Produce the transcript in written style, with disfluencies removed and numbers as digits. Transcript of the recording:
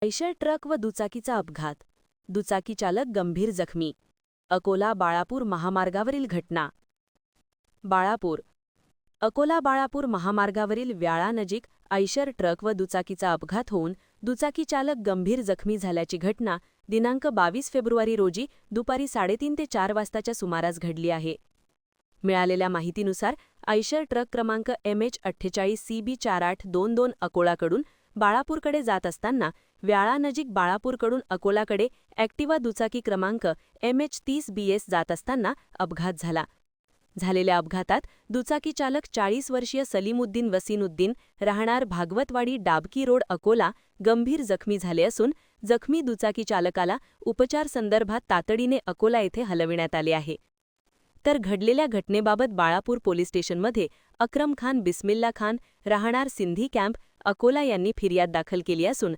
Eicher truck व दुचाकीचा अपघात. दुचाकी चालक गंभीर जखमी. अकोला बाळापूर महामार्गावरील घटना. बाळापूर. अकोला बाळापूर महामार्गावरील व्याळानजीक आयशर ट्रक व दुचाकीचा अपघात होऊन दुचाकी चालक गंभीर जखमी झाल्याची घटना दिनांक 22 फेब्रुवारी रोजी दुपारी 3:30 ते 4 वाजताच्या सुमारास घडली आहे. मिळालेल्या माहितीनुसार आयशर ट्रक क्रमांक MH48CB4822 अकोलाकडून बाळापूरकडे जात असताना व्याळानजीक बाळापूरकडून अकोलाकडे ॲक्टिवा दुचाकी क्रमांक MH30BS जात असताना अपघात झाला. झालेल्या अपघातात दुचाकी चालक 40 वर्षीय सलीमुद्दीन वसीनुद्दीन राहणार भागवतवाडी डाबकी रोड अकोला गंभीर जखमी झाले असून जखमी दुचाकी चालकाला उपचार संदर्भात तातडीने अकोला येथे हलविण्यात आले आहे. तर घडलेल्या घटनेबाबत बाळापूर पोलीस स्टेशनमध्ये अक्रम खान बिस्मिल्ला खान राहणार सिंधी कॅम्प अकोला यांनी फिर्याद दाखल केली असून